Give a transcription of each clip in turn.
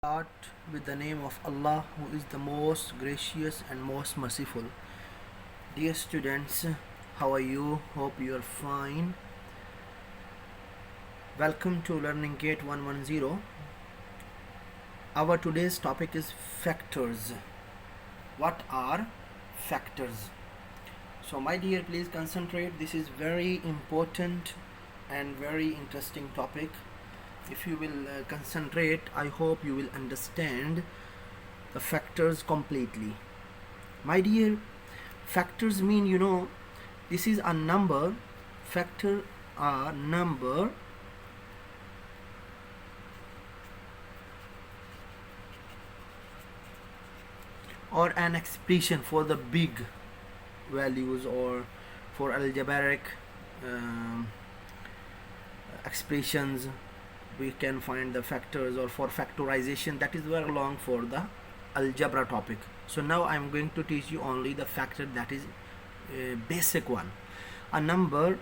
Start with the name of Allah, who is the most gracious and most merciful. Dear students, how are you? Hope you are fine. Welcome to Learning Gate 110. Our today's topic is factors. What are factors? So, my dear, please concentrate. This is very important and very interesting topic. If you will concentrate, I hope you will understand the factors completely. My dear, factors mean, this is a number. Factor are number or an expression for the big values, or for algebraic expressions we can find the factors, or for factorization. That is very long for the algebra topic. So now I am going to teach you only the factor, that is a basic one. A number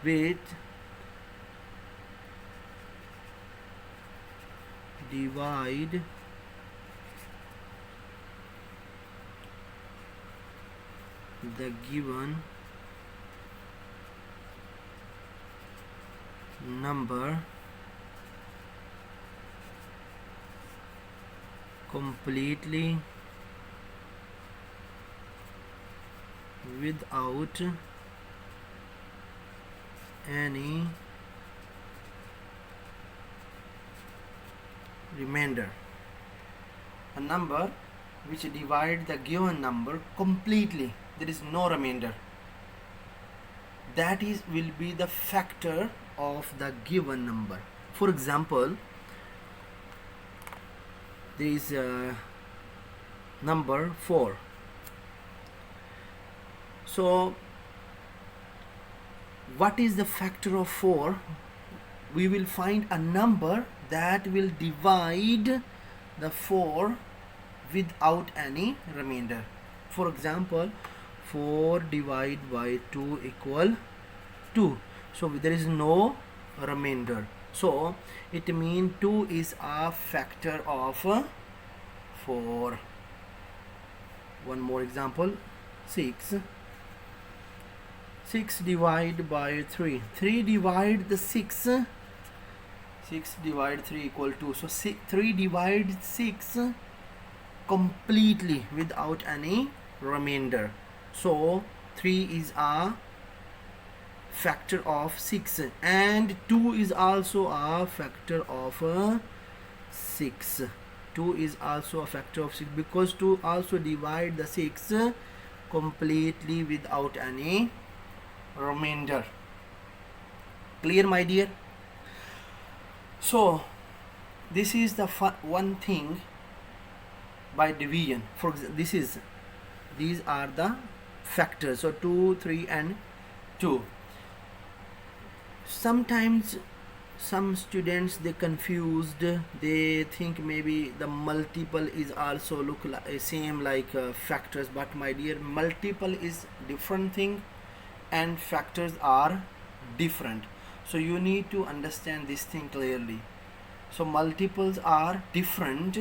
which divide the given number completely without any remainder. A number which divide the given number completely, there is no remainder, that is will be the factor of the given number. For example, there is number 4. So what is the factor of 4? We will find a number that will divide the 4 without any remainder. For example, 4 divided by 2 equal 2. So there is no remainder. So it means 2 is a factor of 4. One more example, 6. 6 divided by 3. 3 divide the 6. 6 divide 3 equal 2. So 3 divide 6 completely without any remainder. So 3 is a factor of 6, and 2 is also a factor of 6. 2 is also a factor of 6 because 2 also divide the 6 completely without any remainder. Clear, my dear? So this is the one thing by division. For example, these are the factors. So 2, 3 and 2. Sometimes some students, they confused, they think maybe the multiple is also look like same like factors. But my dear, multiple is different thing and factors are different. So you need to understand this thing clearly. So multiples are different,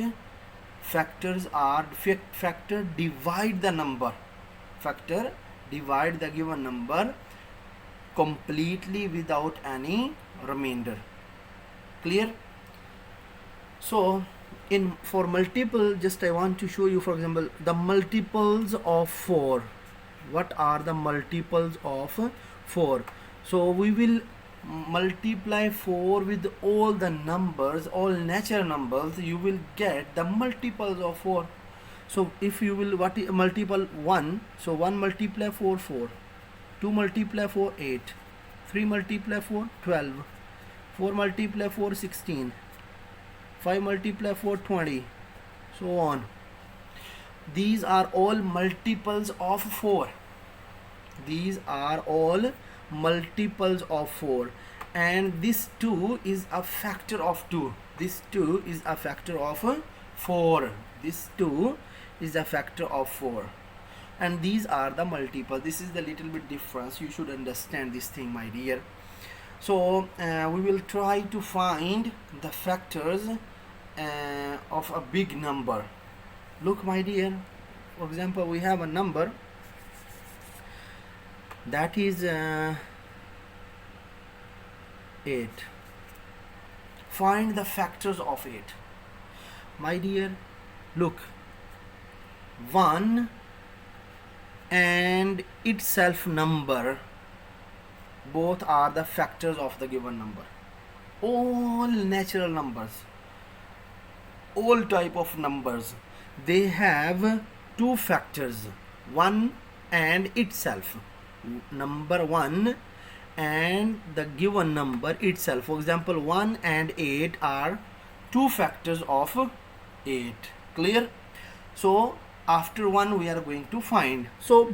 factors are factor divide the number, factor divide the given number completely without any remainder. Clear? So for multiple, just I want to show you, for example, the multiples of 4. What are the multiples of 4? So we will multiply 4 with all the numbers, all natural numbers, you will get the multiples of 4. So if you will multiple 1, so 1 multiply 4, 4. 2 multiply 4, 8. 3 multiply 4, 12. 4 multiply 4, 16. 5 multiply 4, 20. So on. These are all multiples of 4. These are all multiples of 4. And this 2 is a factor of 2. This 2 is a factor of 4. This 2 is a factor of 4. And these are the multiple. This is the little bit difference. You should understand this thing, my dear. So we will try to find the factors of a big number. Look, my dear, for example, we have a number that is 8. Find the factors of 8. My dear, look, 1 and itself number, both are the factors of the given number. All natural numbers, all type of numbers, they have two factors, 1 and itself. Number 1 and the given number itself. For example, 1 and 8 are two factors of 8. Clear? So after 1 we are going to find. So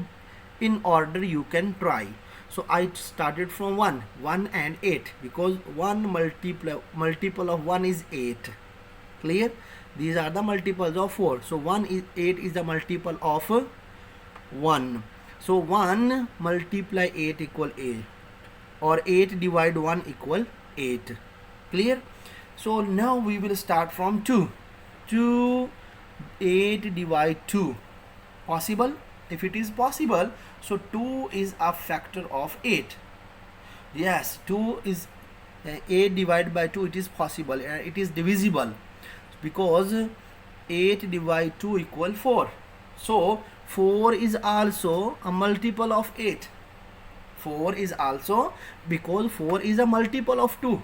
in order you can try. So I started from 1 and 8, because 1 multiple of 1 is 8. Clear? These are the multiples of 4. So 1 is 8 is the multiple of 1. So 1 multiply 8 equal 8, or 8 divide 1 equal 8. Clear? So now we will start from 2. 8 divide 2. Possible? If it is possible, so 2 is a factor of 8. Yes, 2 is 8 divided by 2. It is possible and it is divisible, because 8 divide 2 equal 4. So 4 is also a multiple of 8. 4 is also, because 4 is a multiple of 2.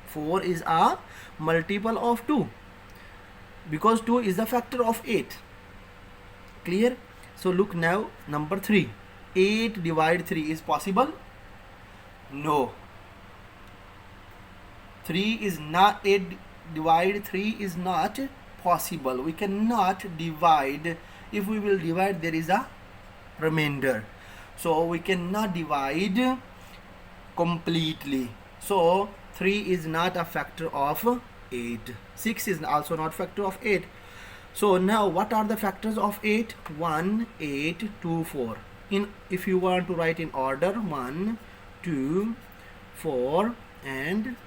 4 is a multiple of 2, because 2 is the factor of 8. Clear? So look now, number 3. 8 divide 3 is possible? No. 3 is not, 8 divide 3 is not possible. We cannot divide. If we will divide, there is a remainder. So we cannot divide completely. So 3 is not a factor of 8. 6 is also not factor of 8. So now what are the factors of 8? 1, 8, 2, 4. If you want to write in order, 1, 2, 4 and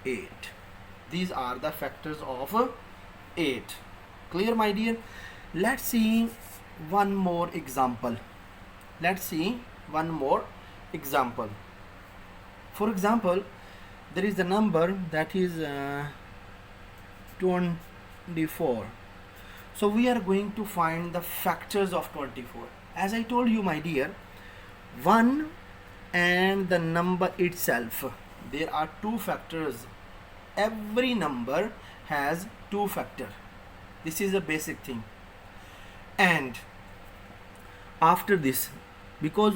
8. These are the factors of 8. Clear, my dear? Let's see one more example. For example, there is a number that is 24. So we are going to find the factors of 24. As I told you, my dear, 1 and the number itself, there are two factors. Every number has two factors. This is a basic thing. And after this, because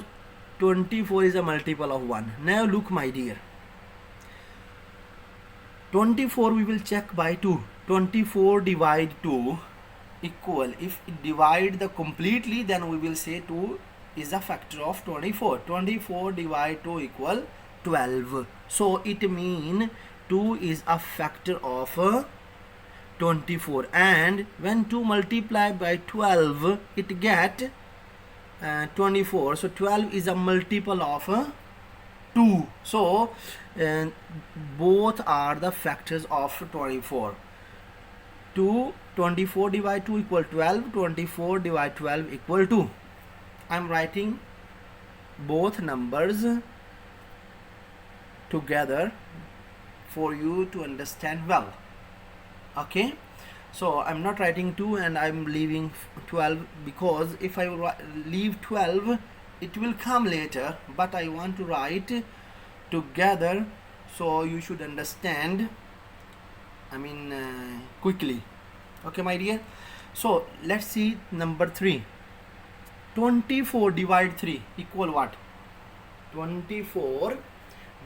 24 is a multiple of 1. Now look, my dear, 24 we will check by 2. 24 divide 2 equal, if it divide the completely, then we will say 2 is a factor of 24. 24 divide 2 equal 12. So it mean 2 is a factor of 24, and when 2 multiply by 12, it get 24. So 12 is a multiple of 2. So both are the factors of 24. 24 divide 2 equal 12. 24 divide 12 equal 2. I am writing both numbers together for you to understand well. Okay, so I'm not writing 2 and I'm leaving 12, because if I leave 12, it will come later, but I want to write together so you should understand, quickly. Okay, my dear? So let's see number 3. 24 divide 3 equal what? 24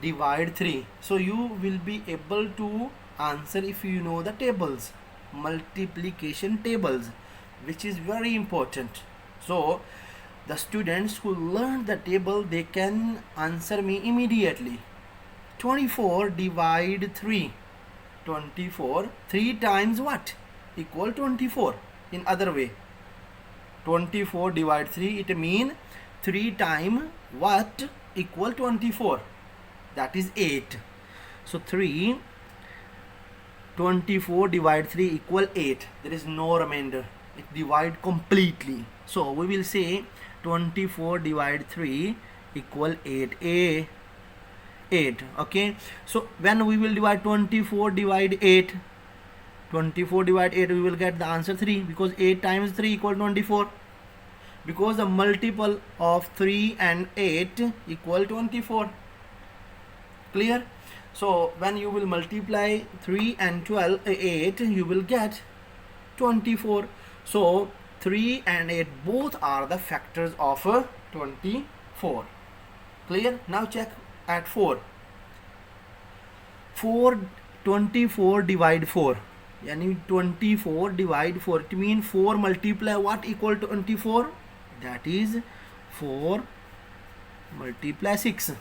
divide 3. So you will be able to answer if you know the tables, multiplication tables, which is very important. So the students who learn the table, they can answer me immediately. 24 divide 3. 24, 3 times what? Equal 24. In other way, 24 divide 3, it mean 3 times what? Equal 24. That is 8. So 3 24 divide 3 equal 8. There is no remainder. It divide completely. So we will say 24 divide 3 equal 8. 8. Okay. So when we will divide 24 divide 8, 24 divide 8, we will get the answer 3, because 8 times 3 equal 24. Because the multiple of 3 and 8 equal 24. Clear? So when you will multiply 3 and 8, you will get 24. So 3 and 8 both are the factors of 24. Clear? Now check at 4. 24 divide 4. Yani 24 divide 4. It means 4 multiply what equal to 24? That is 4 multiply 6.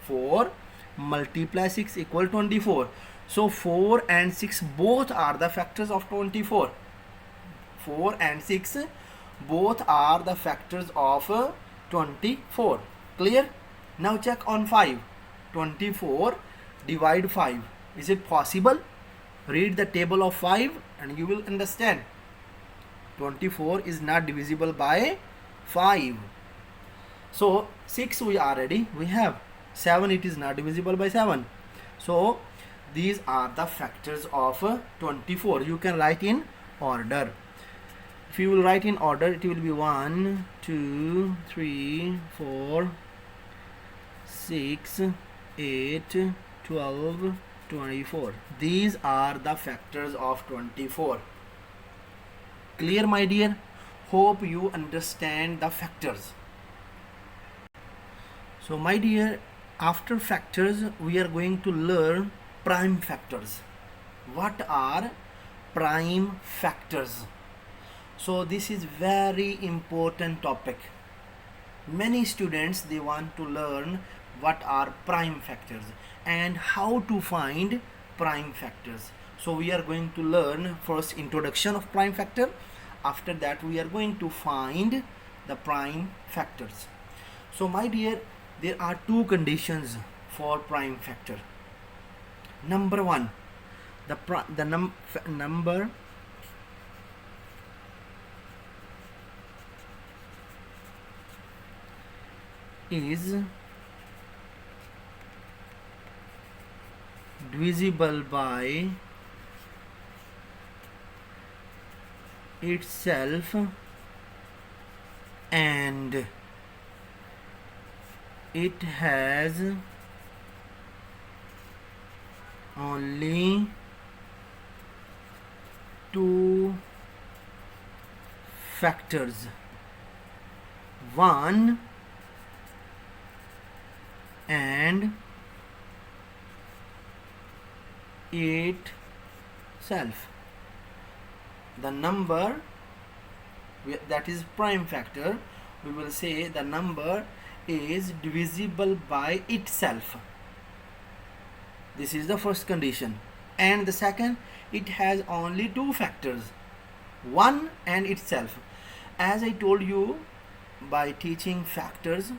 4 multiply 6 equal 24. So 4 and 6 both are the factors of 24. 4 and 6 both are the factors of 24. Clear? Now check on 5. 24 divide 5. Is it possible? Read the table of 5 and you will understand. 24 is not divisible by 5. So 6 we have. 7 it is not divisible by 7. So these are the factors of 24. You can write in order. If you will write in order, it will be 1, 2, 3, 4, 6, 8, 12, 24. These are the factors of 24. Clear, my dear? Hope you understand the factors. So my dear, after factors we are going to learn prime factors. What are prime factors? So this is very important topic. Many students, they want to learn what are prime factors and how to find prime factors. So we are going to learn first introduction of prime factor. After that we are going to find the prime factors. So my dear, there are two conditions for prime factor. Number one, the number is divisible by itself and it has only two factors, 1 and itself. The number that is prime factor, we will say the number is divisible by itself. This is the first condition. And the second, it has only two factors, 1 and itself. As I told you, by teaching factors,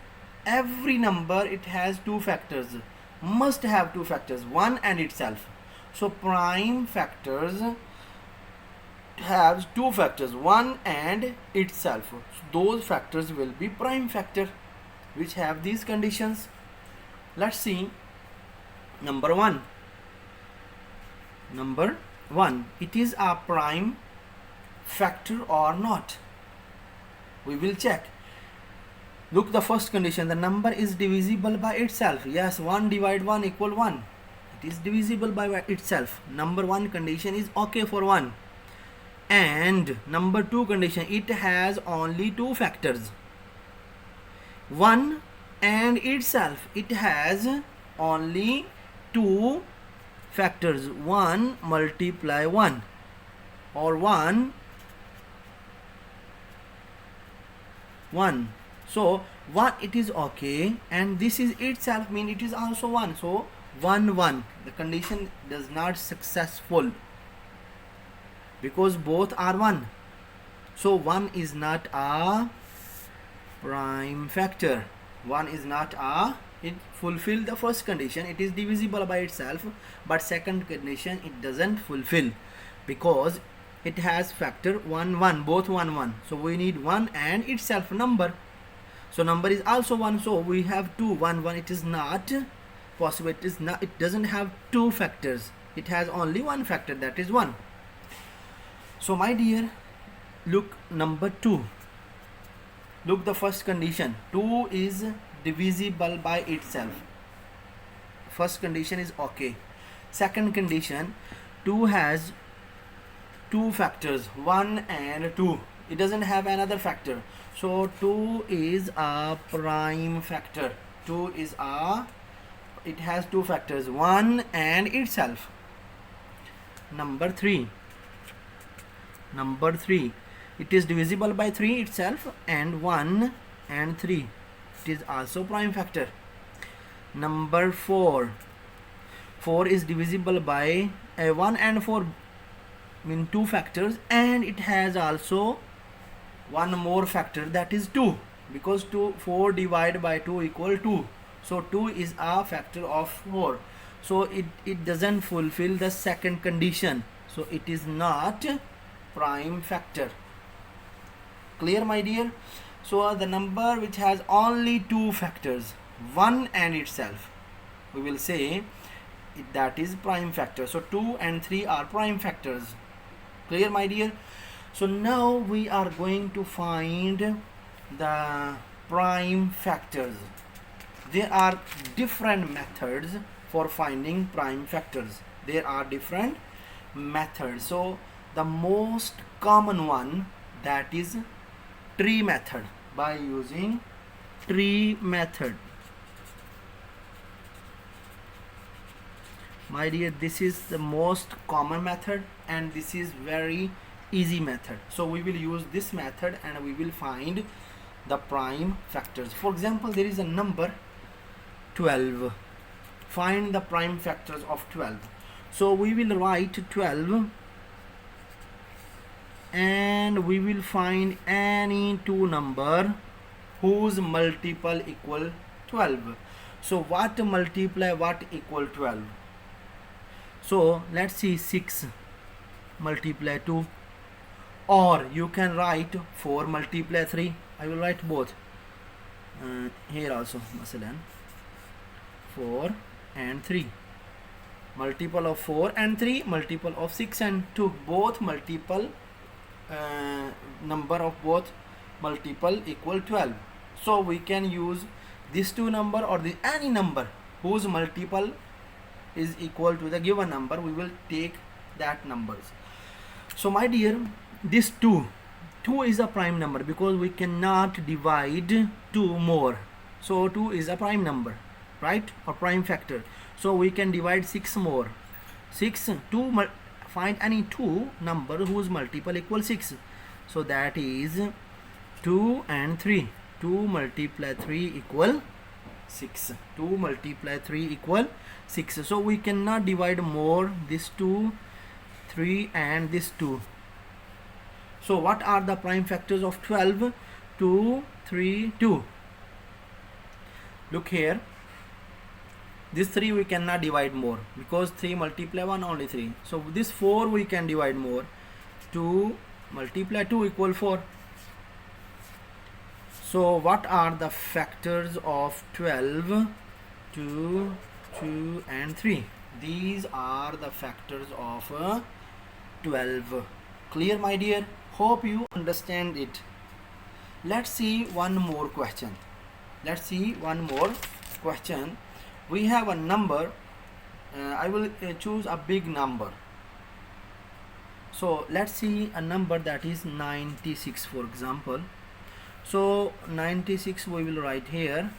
every number it has two factors, must have two factors, 1 and itself. So prime factors have two factors, 1 and itself. So those factors will be prime factor which have these conditions. Let's see. Number 1. It is a prime factor or not? We will check. Look, the first condition, the number is divisible by itself. Yes, 1 divide 1 equal 1. It is divisible by itself. Number 1 condition is okay for 1. And number 2 condition, it has only two factors, 1 and itself. It has only two factors, 1 multiply 1 or 1. So 1 it is okay, and this is itself, mean it is also 1. So 1 1, the condition does not successful because both are 1. So 1 is not a prime factor. 1 is not a it fulfill the first condition, it is divisible by itself, but second condition it doesn't fulfill because it has factor 1 1, both 1 1. So we need 1 and itself number. So number is also 1, so we have 2 1 1. It is not possible, it is not, it doesn't have two factors, it has only one factor, that is 1. So my dear, look number 2. Look the first condition, 2 is divisible by itself. First condition is okay. Second condition, 2 has two factors, 1 and 2. It doesn't have another factor. So 2 is a prime factor. 2 is a, it has two factors, 1 and itself. Number 3. Number 3. It is divisible by 3 itself and 1 and 3. It is also prime factor. Number 4. 4 is divisible by 1 and 4 mean two factors, and it has also one more factor, that is 2, because 4 divided by 2 equal 2. So 2 is a factor of 4. So it doesn't fulfill the second condition. So it is not prime factor. Clear, my dear? So the number which has only two factors, 1 and itself, we will say that is prime factor. So 2 and 3 are prime factors. Clear, my dear? So now we are going to find the prime factors. There are different methods for finding prime factors. There are different methods. So the most common one, that is tree method. By using tree method, my dear, this is the most common method and this is very easy method. So we will use this method and we will find the prime factors. For example, there is a number 12. Find the prime factors of 12. So we will write 12 and we will find any two number whose multiple equal 12. So what multiply what equal 12? So let's see, 6 multiply 2, or you can write 4 multiply 3. I will write both here also, masalan 4 and 3. Multiple of 4 and 3, multiple of 6 and 2, both multiple number of both multiple equal 12. So we can use this two number or the any number whose multiple is equal to the given number. We will take that numbers. So my dear, this 2 is a prime number because we cannot divide 2 more. So 2 is a prime number, right, or prime factor. So we can divide 6 more. 6, 2, find any two number whose multiple equal 6. So that is 2 and 3. 2 multiply 3 equal 6. 2 multiply 3 equal 6. So we cannot divide more, this 2, 3 and this 2. So what are the prime factors of 12? 2, 3, 2. Look here. This 3 we cannot divide more because 3 multiply 1 only 3. So this 4 we can divide more. 2 multiply 2 equal 4. So what are the factors of 12? 2, 2 and 3. These are the factors of 12. Clear, my dear? Hope you understand it. Let's see one more question. Let's see one more question. We have a number. I will choose a big number. So let's see a number that is 96, for example. So 96 we will write here.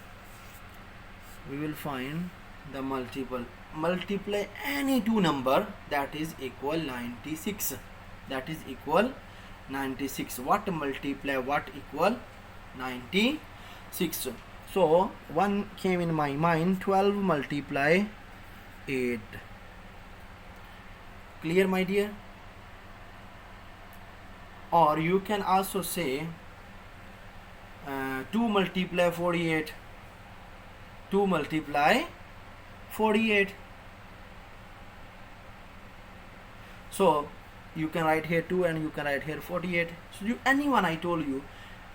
We will find the multiple. Multiply any two number that is equal 96. That is equal 96. What multiply what equal 96? So one came in my mind, 12 multiply 8. Clear, my dear? Or you can also say 2 multiply 48. 2 2 multiply 48. So you can write here 2 and you can write here 48. So anyone, I told you,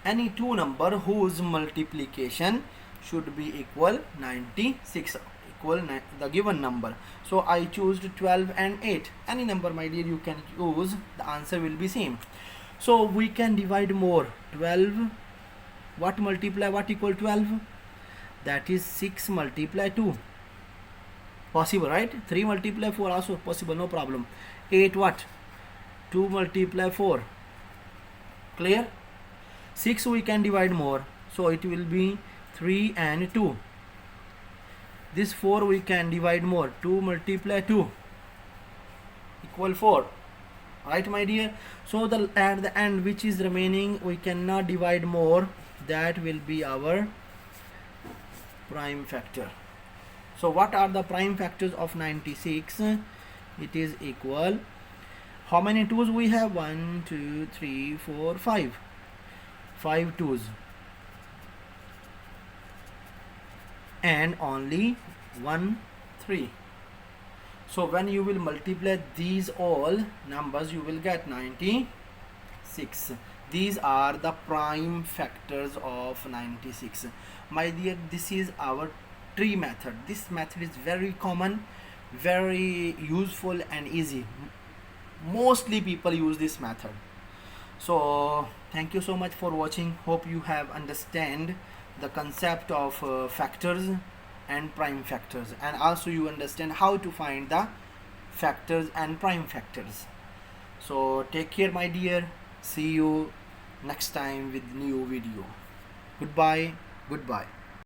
any two number whose multiplication should be equal 96, equal the given number. So I choose 12 and 8. Any number, my dear, you can choose, the answer will be same. So we can divide more. 12, what multiply what equal 12? That is 6 multiply 2. Possible, right? 3 multiply 4 also possible, no problem. 8 what? 2 multiply 4. Clear? 6 we can divide more, so it will be 3 and 2. This 4 we can divide more. 2 multiply 2 equal 4. Right, my dear? So at the end, which is remaining, we cannot divide more. That will be our prime factor. So what are the prime factors of 96? It is equal, how many 2's we have? 1 2 3 4 5. 5 2's and only 1 3. So when you will multiply these all numbers, you will get 96. These are the prime factors of 96. My dear, this is our tree method. This method is very common, very useful and easy. Mostly people use this method. So thank you so much for watching. Hope you have understand the concept of factors and prime factors, and also you understand how to find the factors and prime factors. So take care, my dear. See you next time with new video. Goodbye.